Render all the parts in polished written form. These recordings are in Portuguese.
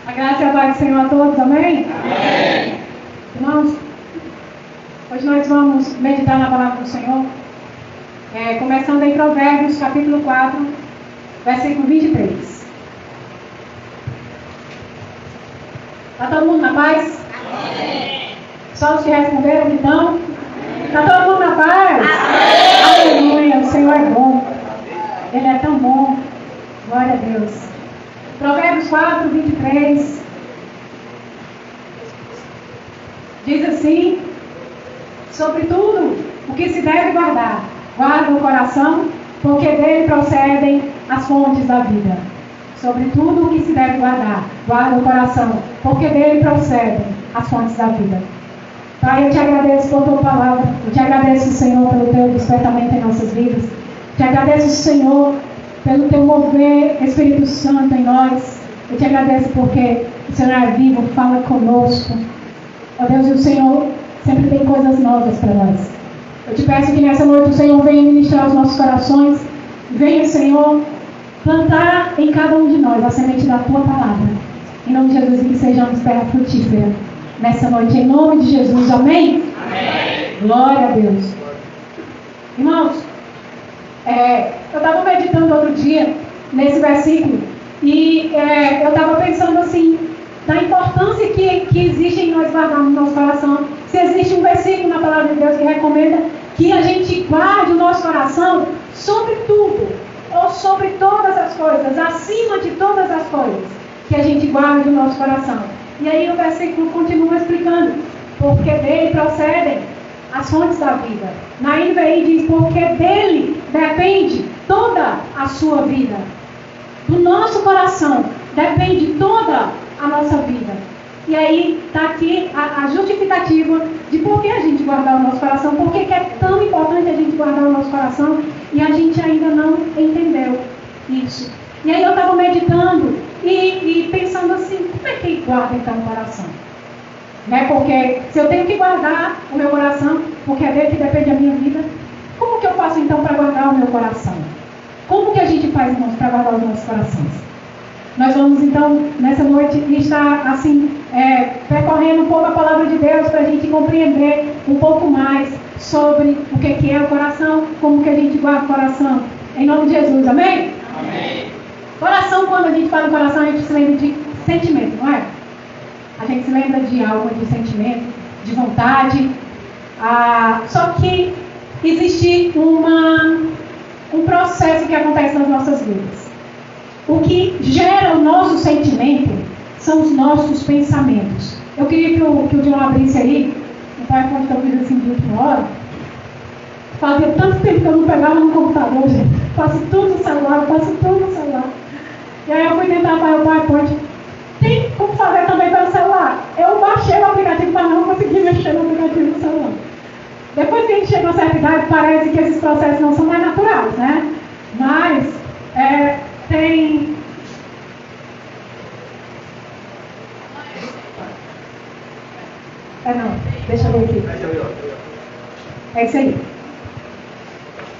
A graça e a paz do Senhor a todos, amém? Amém. Irmãos, hoje nós vamos meditar na palavra do Senhor, começando em Provérbios, capítulo 4, versículo 23. Está todo mundo na paz? Amém. Só os que responderam, então? Está todo mundo na paz? Amém. Aleluia, o Senhor é bom. Ele é tão bom. Glória a Deus. Provérbios 4, 23. Diz assim: sobre tudo o que se deve guardar, guarda o coração, porque dele procedem as fontes da vida. Sobre tudo o que se deve guardar, guarda o coração, porque dele procedem as fontes da vida. Pai, eu te agradeço por tua palavra. Eu te agradeço, Senhor, pelo teu despertamento em nossas vidas. Te agradeço, Senhor, pelo teu mover, Espírito Santo, em nós. Eu te agradeço porque o Senhor é vivo, fala conosco. Ó Deus, e o Senhor sempre tem coisas novas para nós. Eu te peço que nessa noite o Senhor venha ministrar os nossos corações. Venha, Senhor, plantar em cada um de nós a semente da tua palavra. Em nome de Jesus, e que sejamos terra frutífera nessa noite, em nome de Jesus, amém? Amém. Glória a Deus. Irmãos, eu estava meditando outro dia nesse versículo e eu estava pensando assim, da importância que existe em nós guardarmos no nosso coração. Se existe um versículo na palavra de Deus que recomenda que a gente guarde o nosso coração sobre tudo, ou sobre todas as coisas, acima de todas as coisas, que a gente guarde o nosso coração. E aí o versículo continua explicando, porque dele procedem as fontes da vida. Na NVI diz, porque dele depende toda a sua vida. Do nosso coração depende toda a nossa vida. E aí está aqui a justificativa de por que a gente guardar o nosso coração, por que é tão importante a gente guardar o nosso coração e a gente ainda não entendeu isso. E aí eu estava meditando e pensando assim, como é que guarda então o coração? Porque se eu tenho que guardar o meu coração, porque é dele que depende a minha vida, como que eu faço então para guardar o meu coração? Como que a gente faz, irmãos, para guardar os nossos corações? Nós vamos então, nessa noite, estar assim, percorrendo um pouco a palavra de Deus para a gente compreender um pouco mais sobre o que é o coração, como que a gente guarda o coração. Em nome de Jesus, amém? Amém. Coração, quando a gente fala em coração, a gente se lembra de sentimento, não é? A gente se lembra de algo, de sentimento, de vontade. Só que existe um processo que acontece nas nossas vidas. O que gera o nosso sentimento são os nossos pensamentos. Eu queria que o John abrisse aí, o PowerPoint que eu fiz assim de última hora. Fazia tanto tempo que eu não pegava no computador, gente. Faço tudo no celular, E aí eu fui tentar fazer o PowerPoint. Tem como fazer também pelo celular. Eu baixei o aplicativo, mas não consegui mexer no aplicativo do celular. Depois que a gente chega a uma certa idade, parece que esses processos não são mais naturais, né? Mas tem... não, deixa eu ver aqui. É isso aí.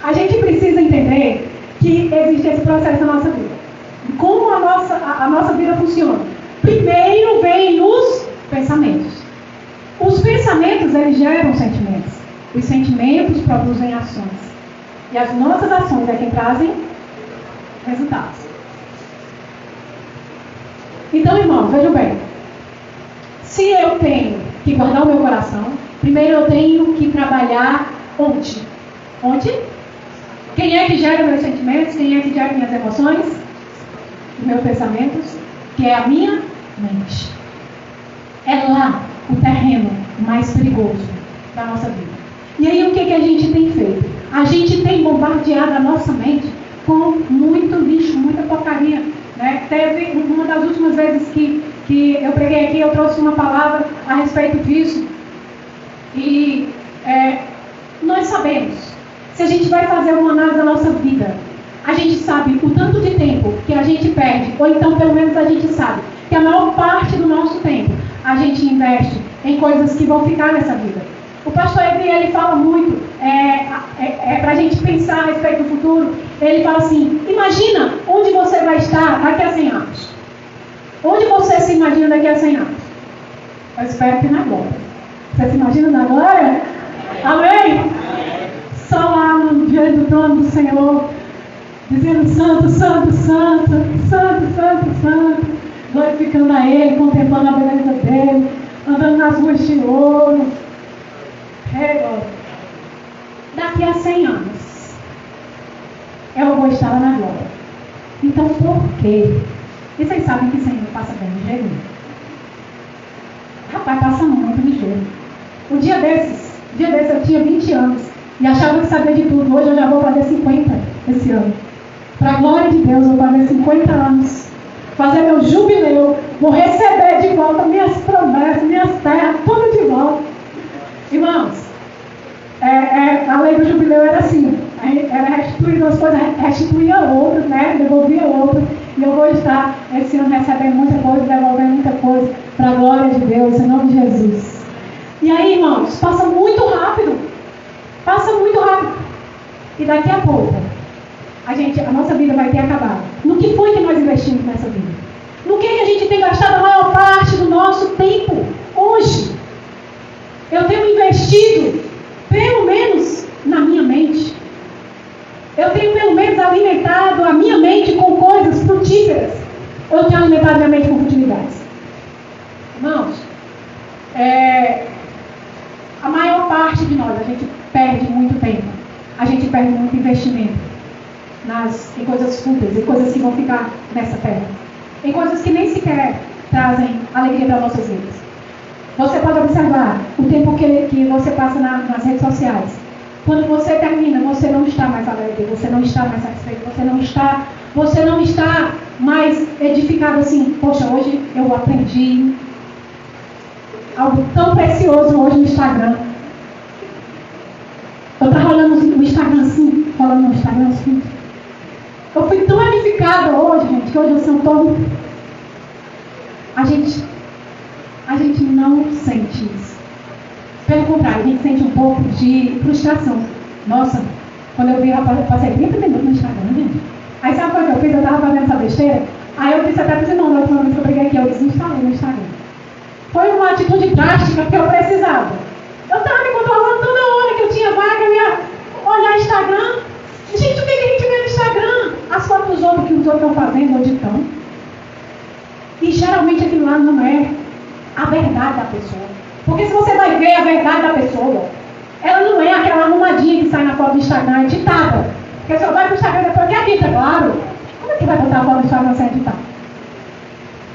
A gente precisa entender que existe esse processo na nossa vida. Como a nossa vida funciona. Primeiro vem os pensamentos. Os pensamentos, eles geram sentimentos. Os sentimentos produzem ações. E as nossas ações é quem trazem resultados. Então, irmãos, vejam bem. Se eu tenho que guardar o meu coração, primeiro eu tenho que trabalhar onde? Onde? Quem é que gera meus sentimentos? Quem é que gera minhas emoções? Os meus pensamentos? Que é a minha mente. É lá o terreno mais perigoso da nossa vida. E aí o que a gente tem feito? A gente tem bombardeado a nossa mente com muito lixo, muita porcaria. Né? Teve uma das últimas vezes que eu preguei aqui, eu trouxe uma palavra a respeito disso. E nós sabemos, se a gente vai fazer uma análise da nossa vida, a gente sabe o tanto de tempo que a gente perde, ou então pelo menos a gente sabe que a maior parte do nosso tempo a gente investe em coisas que vão ficar nessa vida. O pastor Edri, ele fala muito para a gente pensar a respeito do futuro. Ele fala assim, imagina onde você vai estar daqui a 100 anos. Onde você se imagina daqui a 100 anos? Eu espero que na glória. Você se imagina na glória? Amém? Só lá no dia do trono do Senhor, dizendo santo, santo, santo, santo, santo, santo, glorificando a Ele, contemplando a beleza dEle, andando nas ruas de ouro. Daqui a 100 anos, eu vou estar lá na glória. Então, por quê? E vocês sabem que 100 anos passa bem ligeiro? Rapaz, passa muito ligeiro. Um dia desses eu tinha 20 anos e achava que sabia de tudo. Hoje eu já vou fazer 50 esse ano. Para a glória de Deus, eu vou fazer 50 anos. Fazer meu jubileu. Vou receber de volta minhas promessas, minhas terras, tudo de volta. Irmãos, a lei do jubileu era assim. Era restituir umas coisas, restituía outras, né? Devolvia outras. E eu vou estar esse ano recebendo muita coisa, devolvendo muita coisa para a glória de Deus, em nome de Jesus. E aí, irmãos, passa muito rápido. Passa muito rápido. E daqui a pouco, a nossa vida vai ter acabado. No que foi que nós investimos nessa vida? No que a gente tem gastado a maior parte do nosso tempo hoje? Eu tenho investido, pelo menos, na minha mente. Eu tenho, pelo menos, alimentado a minha mente com coisas frutíferas. Eu tenho alimentado a minha mente com futilidades. Irmãos, a maior parte de nós, a gente perde muito tempo. A gente perde muito investimento em coisas fúteis, em coisas que vão ficar nessa terra. Em coisas que nem sequer trazem alegria para nossas vidas. Você pode observar o tempo que você passa nas redes sociais. Quando você termina, você não está mais alegre, você não está mais satisfeito, você não está mais edificado assim. Poxa, hoje eu aprendi algo tão precioso hoje no Instagram. Eu estava olhando no Instagram assim, falando no Instagram assim. Eu fui tão edificada hoje, gente, que hoje eu sou tão... A gente não sente isso. Pelo contrário, a gente sente um pouco de frustração. Nossa, quando eu vi, eu passei 30 minutos no Instagram, gente. Aí sabe o que eu fiz? Eu estava fazendo essa besteira. Aí eu disse até para os irmãos, na última vez que eu peguei aqui, eu desinstalei no Instagram. Foi uma atitude drástica que eu precisava. Eu estava me controlando toda hora que eu tinha vaga, eu ia olhar o Instagram. Gente, o que a gente vê no Instagram? As fotos dos outros que os outros estão fazendo, onde estão. E geralmente aquilo lá não é a verdade da pessoa. Porque se você vai ver a verdade da pessoa, ela não é aquela arrumadinha que sai na foto do Instagram editada. Porque se eu vai para o Instagram depois que edita, claro. Como é que vai botar a foto do Instagram sem editar?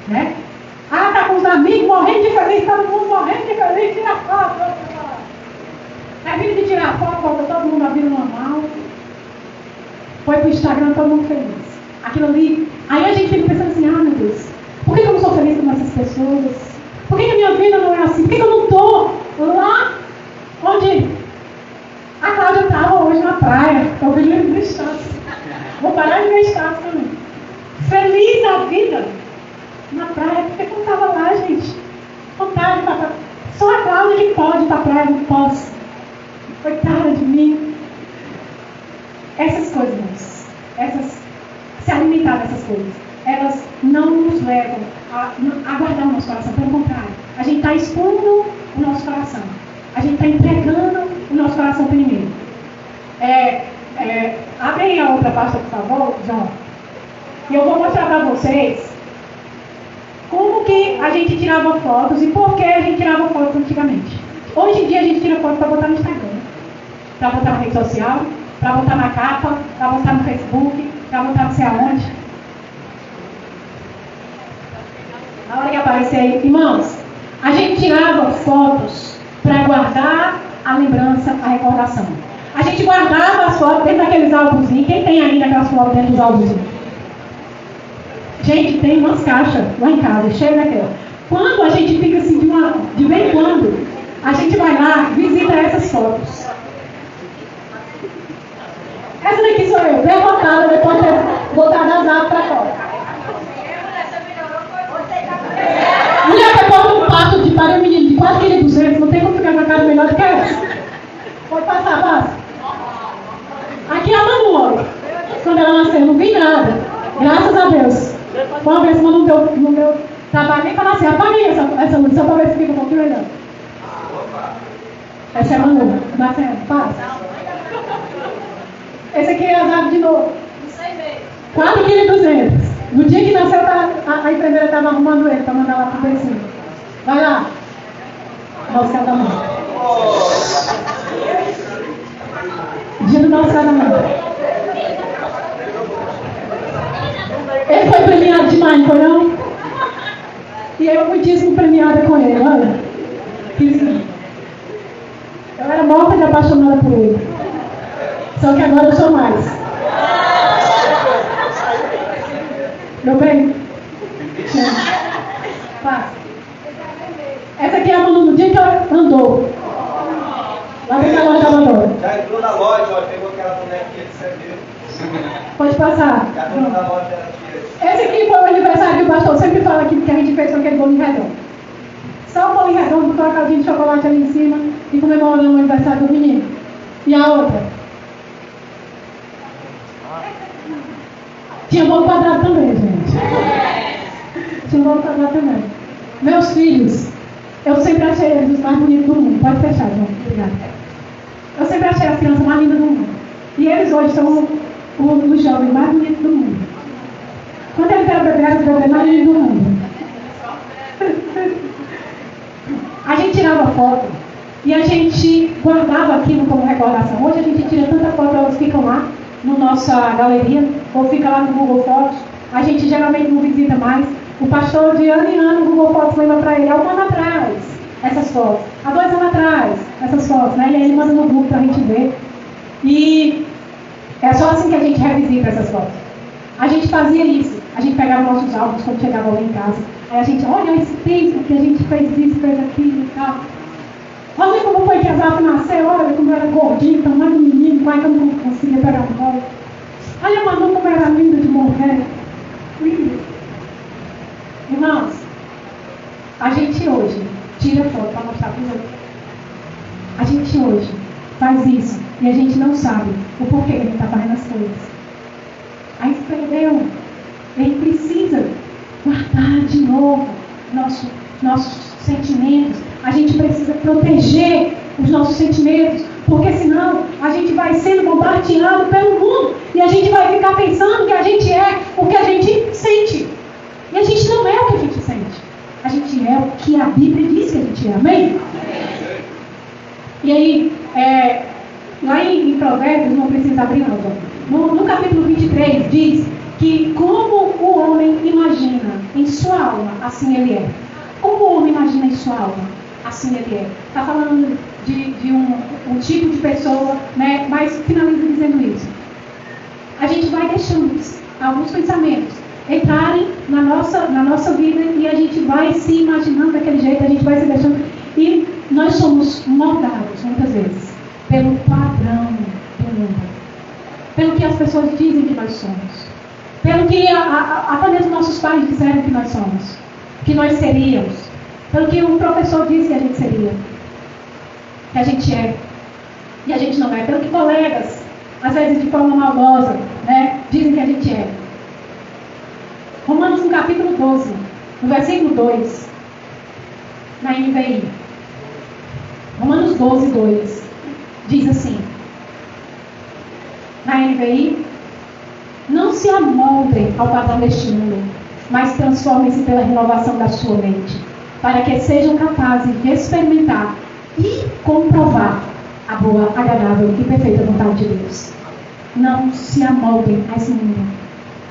Né? Ah, tá com os amigos morrendo de feliz, todo mundo morrendo de feliz, tira foto. Termina de tirar foto, volta todo mundo a vida normal. Foi pro Instagram, todo mundo feliz. Aquilo ali. Aí a gente fica pensando assim, meu Deus, por que eu não sou feliz com essas pessoas? Por que a minha vida não é assim? Por que eu não estou lá onde a Cláudia estava hoje na praia? Eu vi ele no status. Vou parar de ver status também. Feliz da vida na praia. Por que eu não estava lá, gente? Vontade de estar. Só a Cláudia que pode ir para a praia, não posso. Coitada de mim. Essas coisas, se alimentar dessas coisas, elas não nos levam a guardar o nosso coração. Pelo contrário, a gente está expondo o nosso coração. A gente está entregando o nosso coração para o inimigo. Abre aí a outra pasta, por favor, João. E eu vou mostrar para vocês como que a gente tirava fotos e por que a gente tirava fotos antigamente. Hoje em dia a gente tira foto para botar no Instagram, para botar na rede social, para botar na capa, para botar no Facebook, para botar não sei aonde. Na hora que aparecer aí, irmãos, a gente tirava fotos para guardar a lembrança, a recordação. A gente guardava as fotos dentro daqueles álbumzinhos. Quem tem ainda aquelas fotos dentro dos álbumzinhos? Gente, tem umas caixas lá em casa, cheia daquela. Quando a gente fica assim, de vez em quando, a gente vai lá, visita essas fotos. Essa daqui sou eu, derrotada depois de ter botado as aves para fora. Mulher que bota um pato de para um menino de 4,2 kg, não tem como ficar com a cara melhor do que essa. Pode passar, passa. Aqui é a Manu, quando ela nasceu, não vi nada. Graças a Deus. Uma vez, mas não deu Trabalhei e falar assim, apaga aí essa luz, só para ver se fica um pouquinho melhor. Essa é a Manu, Marcelo, faz. Esse aqui é azar de novo. 4,2 kg. No dia que nasceu, a enfermeira estava arrumando ele para mandar lá pro Becinho. Vai lá. Nosso casamento. Dia do nosso casamento. Ele foi premiado demais, não foi não? E eu muitíssimo premiada com ele, olha. Eu era morta de apaixonada por ele. Só que agora eu sou mais. Meu bem? Passa. Essa aqui é a Manu no dia que ela andou. Lá dentro da loja da Mandora. Já entrou na loja, ó, pegou aquela bonequinha de serviço. Pode passar. Já entrou na loja, ela tira. Esse aqui foi o aniversário que o pastor sempre fala aqui que a gente fez com aquele bolinho redondo. Só o bolinho redondo, com a caldinha de chocolate ali em cima e comemorando o aniversário do menino. E a outra? Tinha bolo quadrado também, gente. Tinha bolo quadrado também. Meus filhos, eu sempre achei eles os mais bonitos do mundo. Pode fechar, João. Obrigada. Eu sempre achei as crianças mais lindas do mundo. E eles hoje são os jovens mais bonitos do mundo. Quando eles eram bebês, eram os bebês mais lindos do mundo. A gente tirava foto e a gente guardava aquilo como recordação. Hoje a gente tira tanta foto, elas ficam lá na nossa galeria, ou fica lá no Google Fotos. A gente geralmente não visita mais. O pastor de ano em ano, o Google Fotos lembra para ele, há um ano atrás, essas fotos. Há 2 anos atrás, essas fotos, né? E aí ele manda no grupo para a gente ver. E é só assim que a gente revisita essas fotos. A gente fazia isso. A gente pegava nossos álbuns quando chegava lá em casa. Aí a gente, olha esse tempo que a gente fez isso, fez aquilo e tal. Olha como foi que a Zaf nasceu, olha como eu era gordinho, tamanho menino, quase que eu não conseguia pegar o colo. Olha a Manu como era linda de morrer. Linda. Irmãos, a gente hoje tira foto para mostrar para os outros. A gente hoje faz isso e a gente não sabe o porquê que a gente está fazendo as coisas. A gente perdeu. A gente precisa guardar de novo nossos sentimentos. A gente precisa proteger os nossos sentimentos, porque senão a gente vai sendo bombardeado pelo mundo e a gente vai ficar pensando que a gente é o que a gente sente. E a gente não é o que a gente sente. A gente é o que a Bíblia diz que a gente é. Amém? E aí, lá em Provérbios, não precisa abrir não. No capítulo 23 diz que como o homem imagina em sua alma, assim ele é. Como o homem imagina em sua alma, assim ele é. Está falando de um tipo de pessoa, né? Mas finaliza dizendo isso. A gente vai deixando alguns pensamentos entrarem na nossa vida e a gente vai se imaginando daquele jeito, a gente vai se deixando. E nós somos moldados, muitas vezes, pelo padrão do mundo. Pelo que as pessoas dizem que nós somos. Pelo que até mesmo nossos pais disseram que nós somos. Que nós seríamos. Pelo que o professor disse que a gente seria. Que a gente é. E a gente não é. Pelo que colegas, às vezes de forma maldosa, né, dizem que a gente é. Romanos no capítulo 12, no versículo 2, na NVI. Romanos 12, 2, diz assim, na NVI, não se amoldem ao padrão deste mundo, mas transformem-se pela renovação da sua mente, para que sejam capazes de experimentar e comprovar a boa, agradável e perfeita vontade de Deus. Não se amoldem a esse mundo.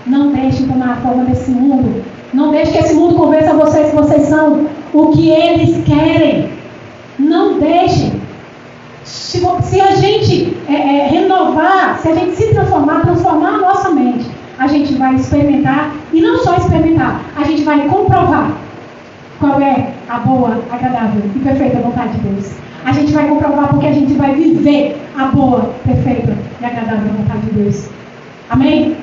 Não deixem tomar a forma desse mundo. Não deixem que esse mundo convença a vocês que vocês são o que eles querem. Não deixem. Se a gente renovar, se a gente se transformar a nossa mente, a gente vai experimentar, e não só experimentar, a gente vai comprovar qual é a boa, agradável e perfeita vontade de Deus. A gente vai comprovar porque a gente vai viver a boa, perfeita e agradável vontade de Deus. Amém?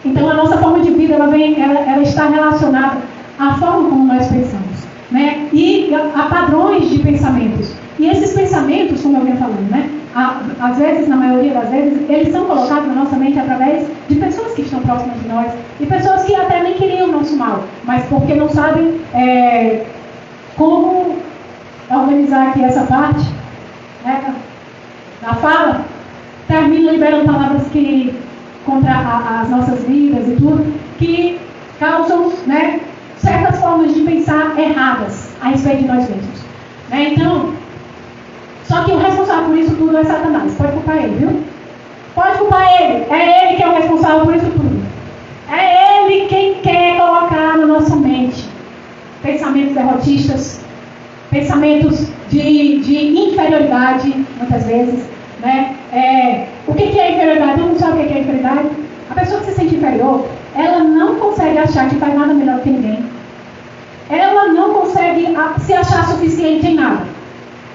Então a nossa forma de vida ela está relacionada à forma como nós pensamos, né? E a padrões de pensamentos. E esses pensamentos, como eu vinha falando, né? às vezes, na maioria das vezes, eles são colocados na nossa mente através de pessoas que estão próximas de nós e pessoas que até nem queriam o nosso mal, mas porque não sabem como organizar aqui essa parte, né, da fala, termino liberando palavras que contra as nossas vidas e tudo, que causam, né, certas formas de pensar erradas a respeito de nós mesmos. Né? Então, só que o responsável por isso tudo é Satanás. Pode culpar ele, viu? Pode culpar ele. É ele que é o responsável por isso tudo. É ele quem quer colocar na nossa mente pensamentos derrotistas, pensamentos de inferioridade, muitas vezes. Né? O que é inferioridade? Todo mundo sabe o que é inferioridade? A pessoa que se sente inferior, ela não consegue achar que faz nada melhor que ninguém. Ela não consegue se achar suficiente em nada.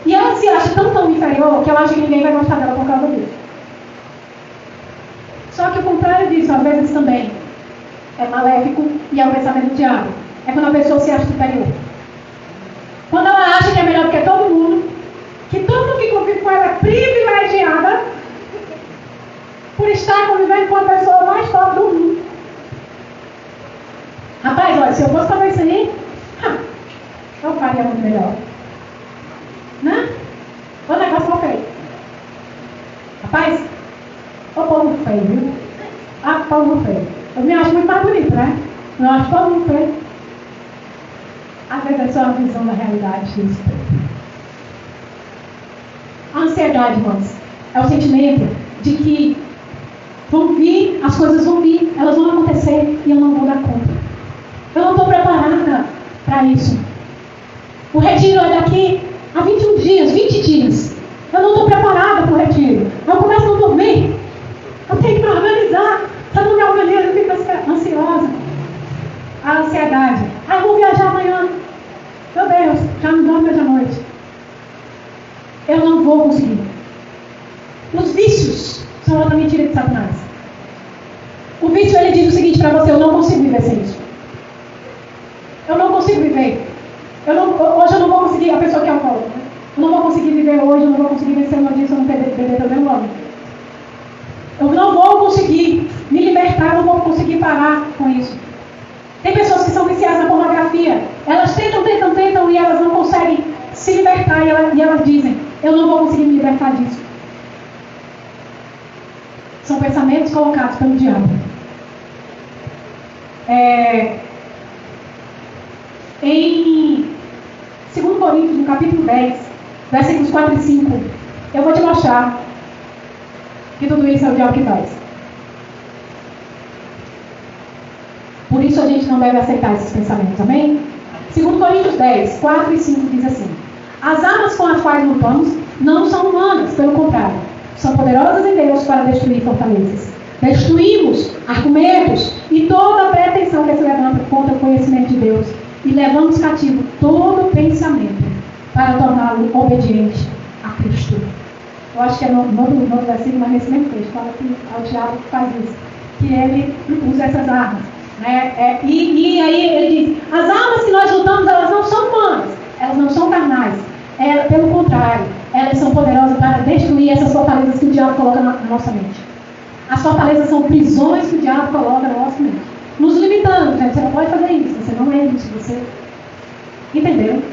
E ela se acha tão inferior que ela acha que ninguém vai gostar dela por causa disso. Só que o contrário disso, às vezes também, é maléfico e é o pensamento do diabo. É quando a pessoa se acha superior. Quando ela acha que é melhor do que todo mundo, que todo mundo que convive com ela é privilegiada por estar convivendo com a pessoa mais top do mundo. Rapaz, olha, se eu fosse fazer isso aí, eu faria muito melhor. Né? O negócio foi feio. Rapaz, o povo feio, viu? Povo feio. Eu me acho muito mais bonito, né? Eu acho todo mundo feio. Às vezes é só a visão da realidade disso. A ansiedade, irmãos, é o sentimento de que vão vir, as coisas vão vir, elas vão acontecer e eu não vou dar conta. Eu não estou preparada para isso. O retiro é daqui a 21 dias, 20 dias. Eu não estou preparada para o retiro. Eu começo a não dormir. Eu tenho que me organizar. Se eu não me organizo, eu fico ansiosa. A ansiedade. Eu vou viajar amanhã. Meu Deus, já não dorme hoje à noite. Eu não vou conseguir. Os vícios são outra mentira de Satanás. O vício, ele diz o seguinte para você: eu não consigo viver sem isso. Eu não consigo viver. Hoje eu não vou conseguir, a pessoa que é alcoólatra, né? Eu não vou conseguir viver hoje, eu não vou conseguir vencer uma dia se eu não beber pelo menos logo. Eu não vou conseguir me libertar, eu não vou conseguir parar com isso. Tem pessoas que são viciadas na pornografia. Elas tentam e elas não conseguem se libertar e elas dizem: eu não vou conseguir me libertar disso. São pensamentos colocados pelo diabo. Em 2 Coríntios, no capítulo 10, versículos 4 e 5, eu vou te mostrar que tudo isso é o diabo que faz. Por isso a gente não deve aceitar esses pensamentos, amém? 2 Coríntios 10, 4 e 5 diz assim: as armas com as quais lutamos não são humanas, pelo contrário, são poderosas em Deus para destruir fortalezas. Destruímos argumentos e toda a pretensão que se levanta contra o conhecimento de Deus e levamos cativo todo pensamento para torná-lo obediente a Cristo. Eu acho que é no versículo, mas nesse mesmo texto, fala que é o diabo que faz isso, que ele usa essas armas. Né? E aí ele diz: as armas que nós lutamos, elas não são humanas, elas não são carnais, pelo contrário, elas são poderosas para destruir essas fortalezas que o diabo coloca na nossa mente. As fortalezas são prisões que o diabo coloca na nossa mente, nos limitando, gente. Você não pode fazer isso, você não é isso, você... Entendeu?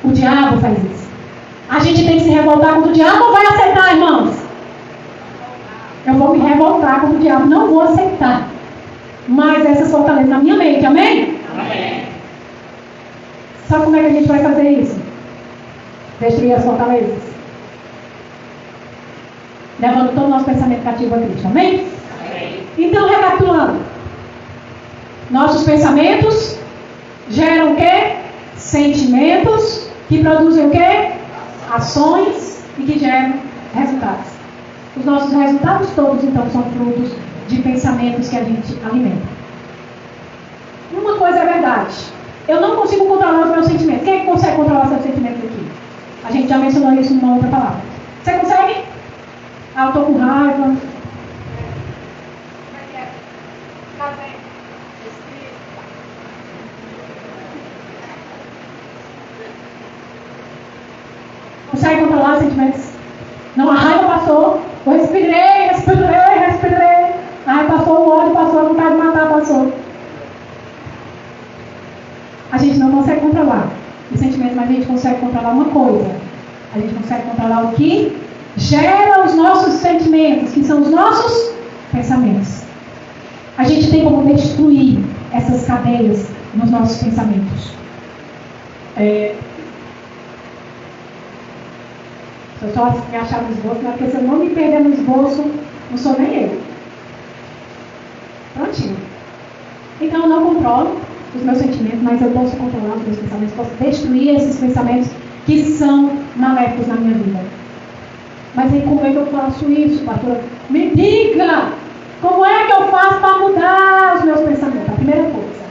O diabo faz isso. A gente tem que se revoltar contra o diabo ou vai aceitar, irmãos? Eu vou me revoltar contra o diabo, não vou aceitar mais essas fortalezas na minha mente, amém? Amém. Sabe como é que a gente vai fazer isso? Destruir as fortalezas. Levando todo o nosso pensamento cativo a Cristo, amém? Amém. Então, recapitulando. Nossos pensamentos geram o quê? Sentimentos, que produzem o quê? Ações e que geram resultados. Os nossos resultados todos, então, são frutos de pensamentos que a gente alimenta. Uma coisa é verdade: eu não consigo controlar os meus sentimentos. Quem é que consegue controlar os seus sentimentos aqui? A gente já mencionou isso numa outra palavra. Você consegue? Eu estou com raiva. Consegue controlar os sentimentos? Não, a raiva passou, eu respirei. Aí passou o ódio, passou a vontade de matar, passou. A gente não consegue controlar os sentimentos, mas a gente consegue controlar uma coisa. A gente consegue controlar o que gera os nossos sentimentos, que são os nossos pensamentos. A gente tem como destruir essas cadeias nos nossos pensamentos. Se eu só me achar no esboço, não é porque se eu não me perder no esboço, não sou nem eu. Prontinho. Então eu não controlo os meus sentimentos, mas eu posso controlar os meus pensamentos, posso destruir esses pensamentos que são maléficos na minha vida. Mas aí como é que eu faço isso, pastora? Me diga! Como é que eu faço para mudar os meus pensamentos? A primeira coisa.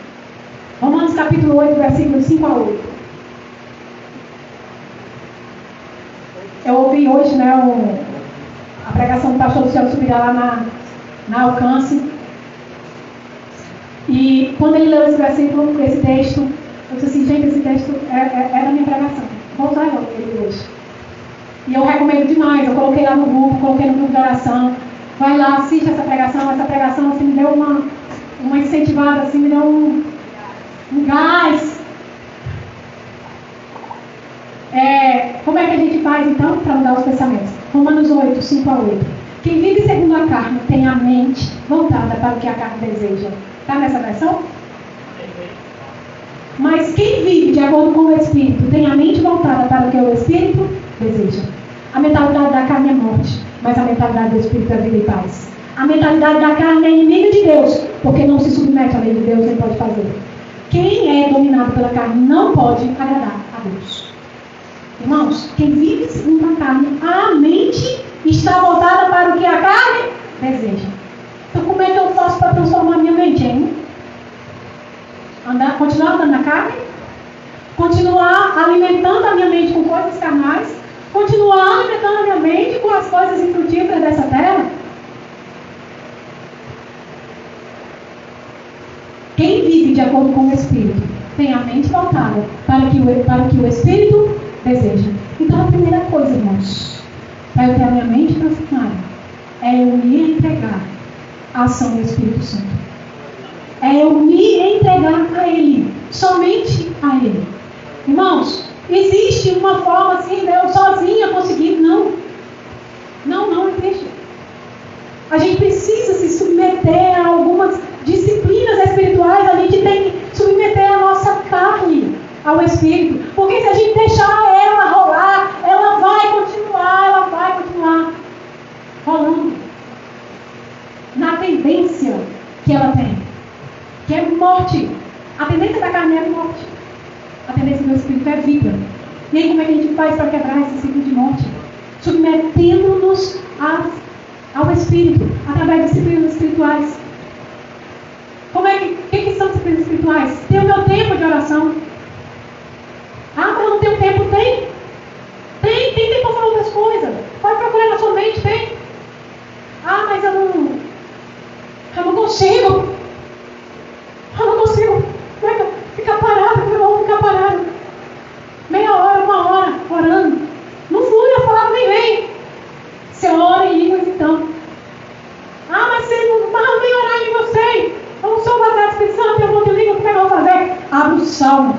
Romanos capítulo 8, versículos 5 a 8. Eu ouvi hoje, a pregação do pastor Luciano Subirá lá na Alcance. E quando ele leu esse versículo, esse texto, eu disse assim, gente, esse texto é da minha pregação. Vou usar ele hoje. E eu recomendo demais, eu coloquei lá no grupo, coloquei no grupo de oração. Vai lá, assiste essa pregação assim, me deu uma incentivada, assim, me deu um gás. Como é que a gente faz então para mudar os pensamentos? Romanos 8, 5 a 8. Quem vive segundo a carne tem a mente voltada para o que a carne deseja. Está nessa versão? Mas quem vive de acordo com o Espírito tem a mente voltada para o que o Espírito deseja. A mentalidade da carne é morte, mas a mentalidade do Espírito é vida e paz. A mentalidade da carne é inimiga de Deus, porque não se submete à lei de Deus, nem pode fazer. Quem é dominado pela carne não pode agradar a Deus. Irmãos, quem vive segundo a carne, a mente está voltada para o que a carne deseja. Então como é que eu faço para transformar a minha mente, hein? Continuar andando na carne? Continuar alimentando a minha mente com coisas carnais? Continuar alimentando a minha mente com as coisas infrutíferas dessa terra? Quem vive de acordo com o Espírito tem a mente voltada para o que o Espírito deseja. Então a primeira coisa, irmãos, para eu ter a minha mente transformada, é eu me entregar à ação do Espírito Santo. É eu me entregar a Ele, somente a Ele. Irmãos, existe uma forma assim, eu sozinha conseguir? Não existe. A gente precisa se submeter a algumas disciplinas espirituais, a gente tem que submeter a nossa carne ao Espírito, porque se a gente deixar ela rolar, ela vai continuar rolando na tendência que ela tem, que é morte. A tendência da carne é morte, a tendência do Espírito é vida. E aí como é que a gente faz para quebrar esse ciclo de morte? Submetendo-nos ao Espírito, através de disciplinas espirituais. O que são disciplinas espirituais? Tem o meu tempo de oração. Ah, mas eu não tenho tempo? Tem para falar outras coisas. Pode procurar na sua mente, tem. Ah, mas eu não consigo. Como é que eu ficar parado? Como eu vou ficar parado? Meia hora, 1 hora, orando. Não flui, a palavra nem vem. Você ora em línguas então. Ah, mas não vem orar em língua, eu sei. Eu não sou batizado Espírito Santo, eu vou de língua, como é que eu vou fazer? Abre o salmo.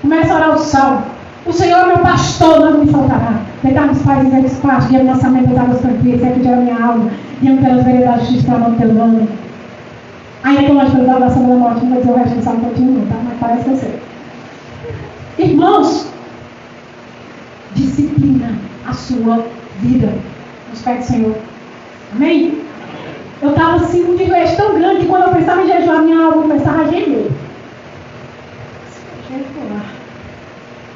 Começa a orar o salmo. O Senhor é meu pastor, não me faltará. Deitar nos pais e verdes pastos, guia-me no lançamento das águas tranquilas, refrigera minha alma, guia-me pelas veredas da justiça, clamando teu nome. Ainda que eu longe pela da sombra da morte, não vou dizer o resto do salmo continua, tá? Mas parece que eu sei. Irmãos, disciplina a sua vida nos pés do Senhor. Amém? Eu estava assim, um desleixo tão grande que quando eu pensava em jejuar, minha alma começava a gemer.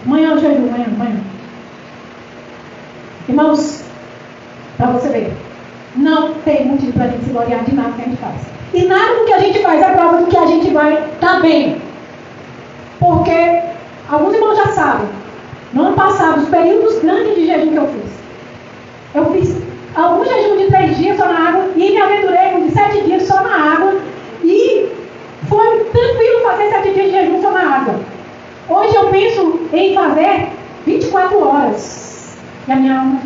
Amanhã eu jejum, amanhã. Irmãos, para você ver, não tem motivo para a gente se gloriar de nada que a gente faz. E nada do que a gente faz é prova de que a gente vai estar bem. Porque alguns irmãos já sabem, no ano passado, os períodos grandes de jejum que eu fiz algum jejum de 3 dias só na água e me aventurei com de 7 dias só na água e foi tranquilo fazer 7 dias de jejum só na água. Hoje eu penso em fazer 24 horas e a minha alma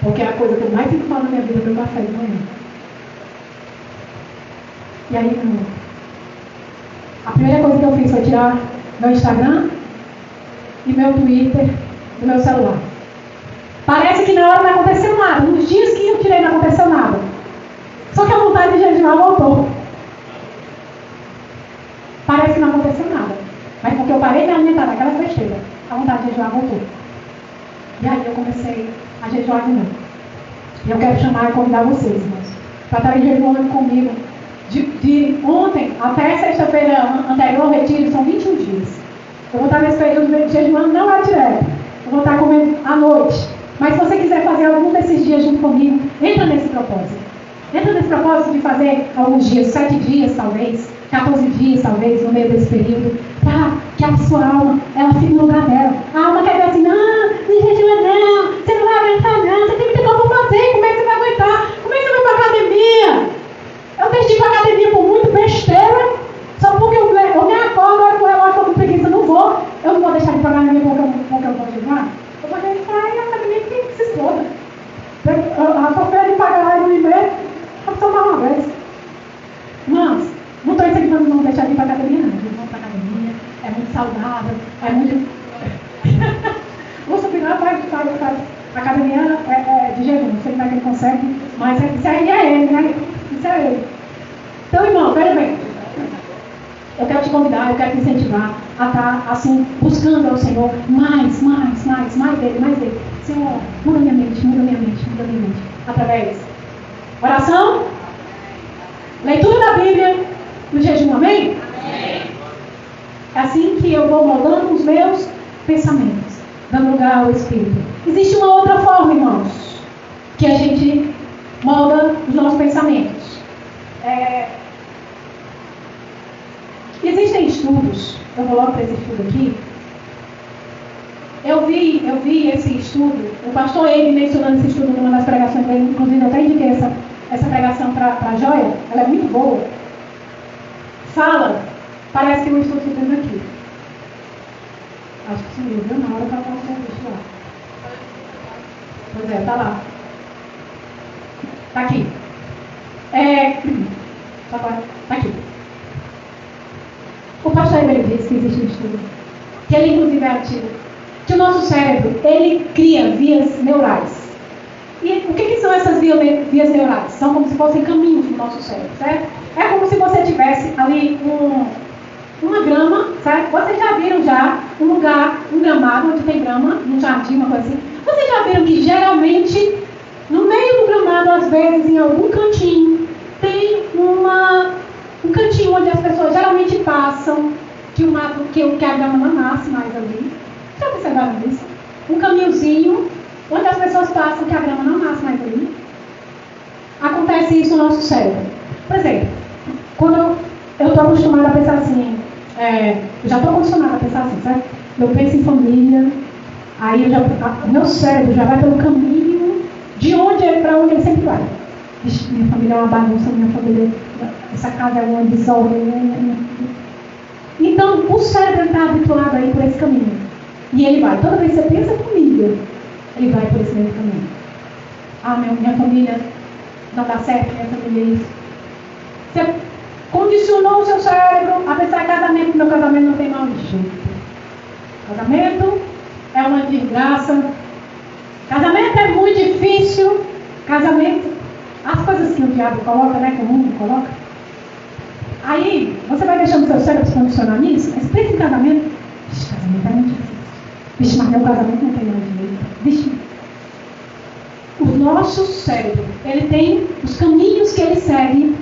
Porque é a coisa que eu mais sinto mal na minha vida é o café de manhã. E aí, meu irmão, a primeira coisa que eu fiz foi tirar meu Instagram e meu Twitter do meu celular. Parece que na hora não aconteceu nada. Nos dias que eu tirei não aconteceu nada. Só que a vontade de jejuar voltou. Parece que não aconteceu nada. Mas porque eu parei de me alimentar daquela besteira, a vontade de jejuar voltou. E aí eu comecei a jejuar de novo. E eu quero chamar e convidar vocês, irmãos, para estarem jejuando comigo. De ontem até sexta-feira anterior ao retiro, são 21 dias. Eu vou estar nesse período de jejuando, não é direto. Eu vou estar comendo à noite. Mas se você quiser fazer algum desses dias junto comigo, entra nesse propósito. Entra nesse propósito de fazer alguns dias, 7 dias talvez, 14 dias talvez, no meio desse período, para que a sua alma, ela fique no lugar dela. A alma quer dizer assim, não jejua não, você não vai aguentar não, você tem que ter como fazer, como é que você vai aguentar? Como é que você vai para a academia? Eu deixo de ir para a academia por muito besteira, só porque eu me acordo, olho pro relógio, estou com preguiça, não vou. Eu não vou deixar de ir para a academia porque eu vou jejuar. Eu vou deixar de ir a academia que se exploda. A sofrer de pagar lá no e-mail, só tomar uma vez. Mas, não estou incentivando não deixar de ir para a academia, não. Eu vou para a academia, é muito saudável, é muito... Vou subir lá, faz. A academia é de jejum, não sei como é que ele consegue, mas isso aí é ele, né? Isso é ele. Então, irmão, veja bem. Eu quero te convidar, eu quero te incentivar a estar, assim, buscando ao Senhor mais dele. Senhor, muda minha mente. Através oração, leitura da Bíblia, no jejum, amém? É assim que eu vou moldando os meus pensamentos, dando lugar ao Espírito. Existe uma outra forma, irmãos, que a gente molda os nossos pensamentos. Existem estudos, eu vou logo para esse estudo aqui. Eu vi esse estudo, o pastor ele mencionando esse estudo numa das pregações dele, inclusive eu até indiquei essa pregação para a Joia, ela é muito boa. Fala, parece que o estudo se fez aqui. Acho que sumiu, viu? Na hora que eu posso ver lá. Pois é, tá lá. Tá aqui. Tá aqui. O pastor Eber disse que existe um estudo, que ele inclusive é ativo, que o nosso cérebro, ele cria vias neurais. E o que são essas vias neurais? São como se fossem caminhos no nosso cérebro, certo? É como se você tivesse ali uma grama, certo? Vocês já viram um lugar, um gramado onde tem grama, um jardim, uma coisa assim. Vocês já viram que geralmente, no meio do gramado, às vezes, em algum cantinho, tem um cantinho onde as pessoas geralmente passam, que a grama não nasce mais ali. Já observaram isso? Um caminhozinho onde as pessoas passam, que a grama não nasce mais ali. Acontece isso no nosso cérebro. Por exemplo, quando eu estou acostumada a pensar assim, eu já estou acostumada a pensar assim, certo? Eu penso em família, aí o meu cérebro já vai pelo caminho de para onde ele sempre vai. Vixe, minha família é uma bagunça, essa casa é uma desordem. Então, o cérebro está habituado a ir por esse caminho. E ele vai. Toda vez que você pensa família, ele vai por esse mesmo caminho. Minha família não dá certo, minha família é isso. Você condicionou o seu cérebro a pensar em casamento. Meu casamento não tem mal de jeito. Casamento é uma desgraça. Casamento é muito difícil. Casamento, as coisas que o diabo coloca, né, que o mundo coloca. Aí, você vai deixando o seu cérebro se condicionar nisso, mas pensa em casamento. Vixe, casamento é muito difícil. Vixe, mas meu casamento não tem mal de jeito. Vixe. O nosso cérebro, ele tem os caminhos que ele segue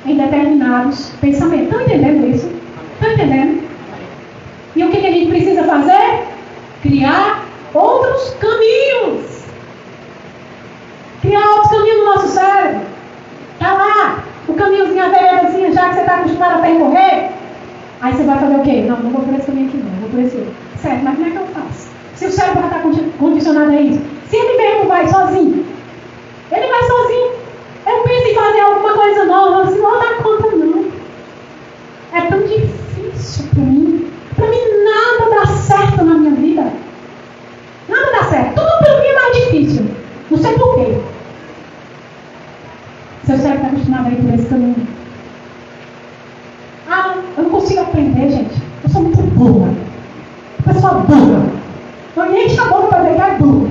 em determinados pensamentos. Estão entendendo isso? Estão entendendo? E o que a gente precisa fazer? Criar outros caminhos. Criar outros caminhos no nosso cérebro. Está lá, o caminhozinho, a veredazinha, já que você está acostumado a percorrer. Aí você vai fazer o quê? Não vou por esse caminho aqui não, vou por esse outro. Certo, mas como é que eu faço? Se o cérebro já está condicionado a isso. Se ele mesmo vai sozinho, ele vai sozinho. Eu penso em fazer alguma coisa nova, assim, não dá conta não. É tão difícil para mim. Para mim nada dá certo na minha vida. Nada dá certo. Tudo para mim é mais difícil. Não sei porquê. ir por esse caminho. Ah, eu não consigo aprender, gente. Eu sou muito burra. Pessoa burra. Não enche a boca para dizer que é burra.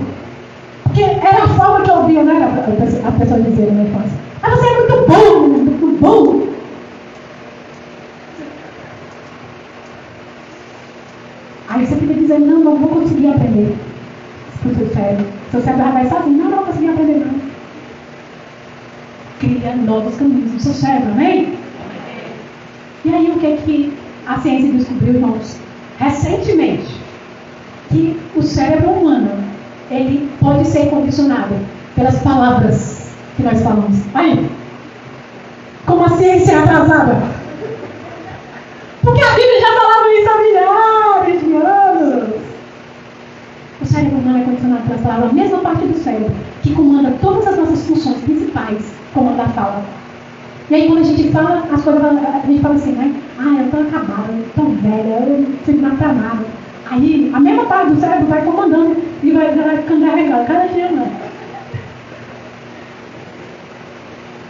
Porque era a forma que eu ouvia, né? A pessoa dizer na minha infância. Ah, você é muito burro, muito burro. Aí você fica dizendo, não vou conseguir aprender. Escuta o cérebro. Seu cérebro vai sozinho, não vou conseguir aprender, não. Cria novos caminhos no seu cérebro, amém? E aí o que a ciência descobriu, irmãos? Recentemente, que o cérebro humano, ele pode ser condicionado pelas palavras que nós falamos. Aí, como a ciência é atrasada. Porque a Bíblia já falava isso há milhares de anos. O cérebro humano é condicionado pelas palavras, a mesma parte do cérebro que comanda todas as nossas funções principais, comanda a fala. E aí quando a gente fala, as coisas, a gente fala assim, né? Eu tô acabada, eu tô velha, eu não sirvo mais pra nada. Aí a mesma parte do cérebro vai comandando e vai carregando cada dia mais.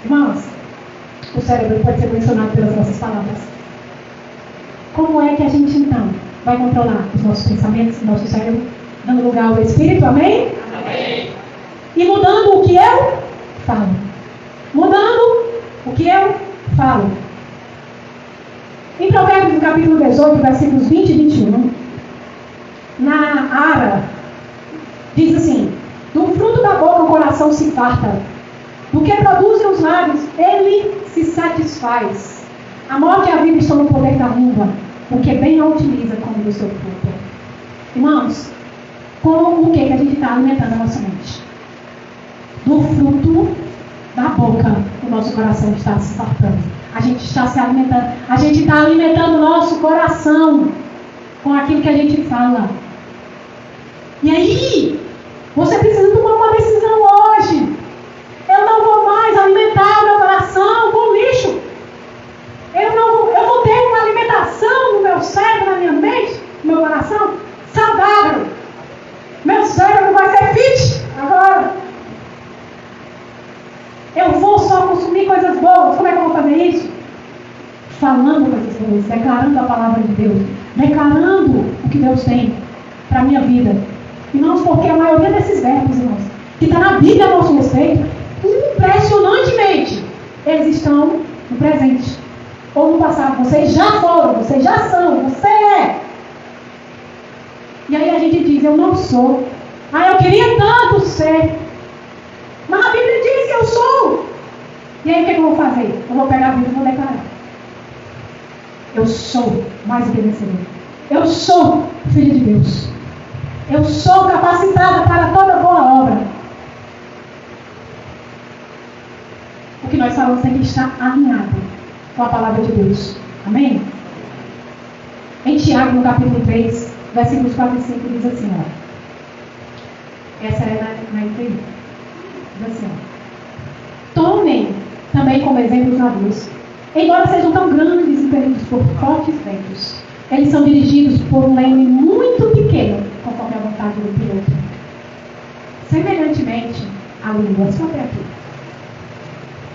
Irmãos, o cérebro pode ser condicionado pelas nossas palavras. Como é que a gente então vai controlar os nossos pensamentos, o nosso cérebro, dando lugar ao Espírito, amém? Amém. E mudando o que eu falo. Mudando o que eu falo. Em Provérbios, no capítulo 18, versículos 20 e 21, na Ara, diz assim: do fruto da boca o coração se farta, do que produzem os lábios, ele se satisfaz. A morte e a vida estão no poder da língua, o que bem a utiliza como do seu fruto. Irmãos, com o que a gente está alimentando a nossa mente? Do fruto da boca, o nosso coração está se fartando. A gente está se alimentando. A gente está alimentando o nosso coração com aquilo que a gente fala. E aí, você precisa tomar uma decisão hoje. Eu não vou mais alimentar o meu coração com lixo. Eu vou ter uma alimentação no meu cérebro, na minha mente, no meu coração, saudável. Meu cérebro vai ser fit agora. Eu vou só consumir coisas boas. Como é que eu vou fazer isso? Falando coisas boas, declarando a palavra de Deus, declarando o que Deus tem para a minha vida. Irmãos, porque a maioria desses verbos, irmãos, que está na Bíblia a nosso respeito, impressionantemente, eles estão no presente ou no passado. Vocês já foram, vocês já são, você é. E aí a gente diz, eu não sou. Eu queria tanto ser. Mas a Bíblia diz que eu sou. E aí o que eu vou fazer? Eu vou pegar a Bíblia e vou declarar. Eu sou mais do que vencedor. Eu sou filho de Deus. Eu sou capacitada para toda boa obra. O que nós falamos tem que estar alinhado com a palavra de Deus. Amém? Em Tiago, no capítulo 3, versículos 4 e 5, diz assim, essa é na NVI. Diz assim, tomem também como exemplo os navios. Embora sejam tão grandes e impelidos por fortes ventos, eles são dirigidos por um leme muito pequeno, conforme a vontade do piloto. Semelhantemente à língua, só até aqui.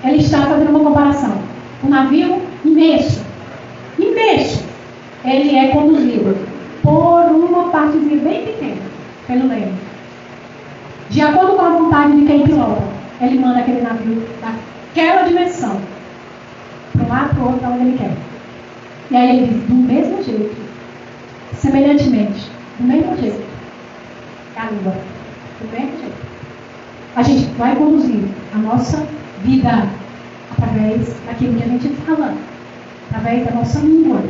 Ele está fazendo uma comparação. Um navio imenso, ele é conduzido por uma partezinha bem pequena, pelo leme. De acordo com a vontade de quem pilota, ele manda aquele navio daquela dimensão, para um lado, para o outro, para onde ele quer. E aí ele diz, do mesmo jeito, semelhantemente, do mesmo jeito, é a língua, do mesmo jeito. A gente vai conduzir a nossa vida através daquilo que a gente fala, através da nossa língua.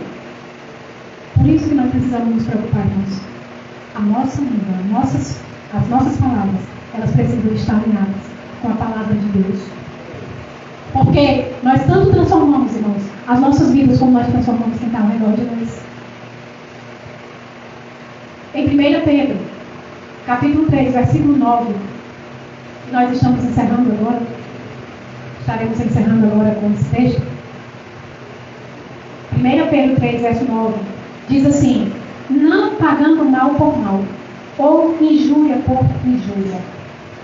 Por isso que nós precisamos nos preocupar, irmãos. A nossa língua, as nossas palavras, elas precisam estar alinhadas com a palavra de Deus. Porque nós tanto transformamos, irmãos, as nossas vidas como nós transformamos quem está ao redor de nós. Em 1 Pedro, capítulo 3, versículo 9, nós estamos encerrando agora, estaremos encerrando agora com esse texto. 1 Pedro 3, verso 9, diz assim, não pagando mal por mal, ou injúria por injúria.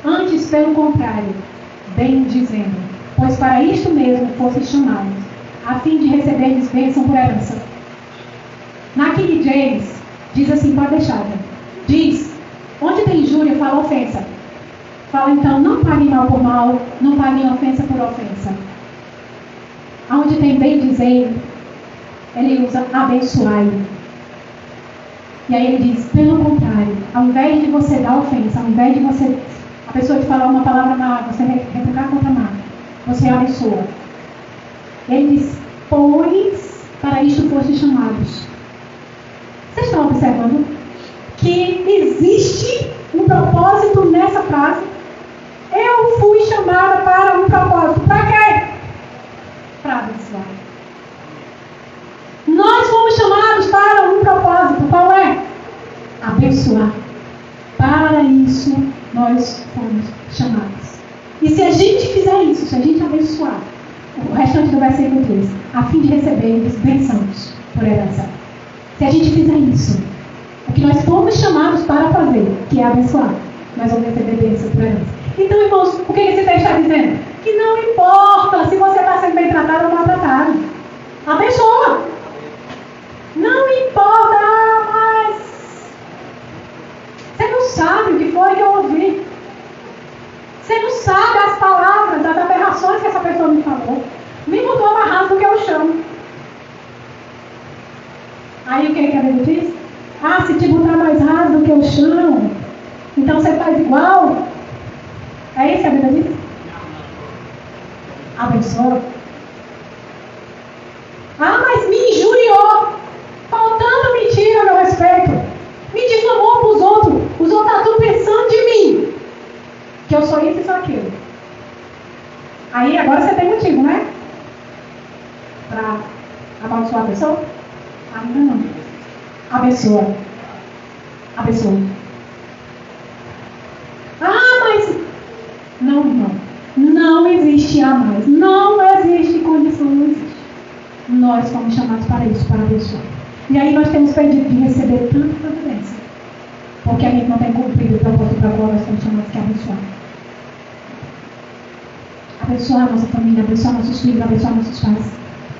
Antes, pelo contrário, bem dizendo, pois para isto mesmo fossem chamados, a fim de receberdes bênção por herança. Na King James, diz assim, pode deixar, né? Diz, onde tem injúria, fala ofensa. Fala então, não paguem mal por mal, não paguem ofensa por ofensa. Onde tem bem dizer, ele usa abençoai. E aí ele diz, pelo contrário, ao invés de você dar ofensa, ao invés de você, a pessoa te falar uma palavra má, você replicar contra má, você abençoa. Ele diz, pois para isto foste chamados. Vocês estão observando que existe um propósito nessa frase? Eu fui chamada para um propósito. Para quê? Para abençoar. Nós fomos chamados para um propósito. Qual é? Abençoar. Para isso nós fomos chamados. E se a gente fizer isso, se a gente abençoar, o restante do versículo 3, a fim de recebermos bênçãos por herança. Se a gente fizer isso, o que nós fomos chamados para fazer, que é abençoar, nós vamos receber bênçãos por herança. Então, irmãos, o que esse texto está dizendo? Que não importa se você está sendo bem tratado ou maltratado. Abençoa. Não importa, mas você não sabe o que foi que eu ouvi. Você não sabe as palavras, as aberrações que essa pessoa me falou. Me mudou mais rápido do que eu chamo. Aí o que a Bíblia diz? Ah, se te botar mais raso do que o chão, então você faz igual. É isso que a Bíblia diz? Abençoa. Ah, mas me injuriou. Faltando mentira a meu respeito. Me difamou para os outros. Os outros estão tudo pensando de mim. Que eu sou isso e sou aquilo. Aí agora você tem motivo, né? Para amaldiçoar a pessoa? Ainda não. Abençoa. Abençoa. Ah, mas... Não. Não existe a mais. Não existe condição, não existe. Nós fomos chamados para isso, para abençoar. E aí nós temos pedido de receber tanta bênção. Porque a gente não tem cumprido o propósito para qual nós fomos chamados, que é abençoar. Abençoar a nossa família, abençoar nossos filhos, abençoar nossos pais.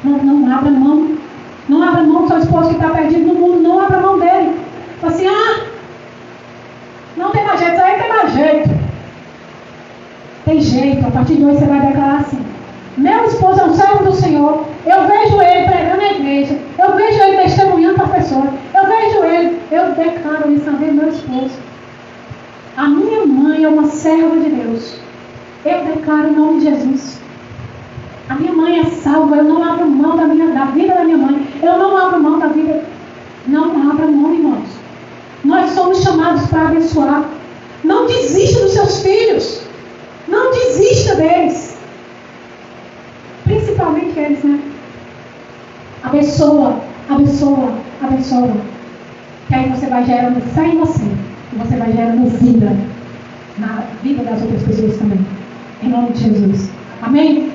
Não abra mão. Não abra mão do seu esposo que está perdido no mundo. Não abra mão dele. Fala assim, não tem mais jeito, isso aí tem mais jeito. Tem jeito. A partir de hoje você vai declarar assim. Meu esposo é um servo do Senhor. Eu vejo ele pregando na igreja. Eu vejo ele testemunhando para as pessoas. Eu vejo ele. Eu declaro isso a ver meu esposo. A minha mãe é uma serva de Deus. Eu declaro em nome de Jesus. A minha mãe é salva. Eu não abro mão da vida da minha mãe. Eu não abro mão da vida. Não abra mão, irmãos. Nós somos chamados para abençoar. Não desista dos seus filhos. Não desista deles. Principalmente eles, né? Abençoa. Que aí você vai gerando fé em você. E você vai gerando vida na vida das outras pessoas também. Em nome de Jesus. Amém?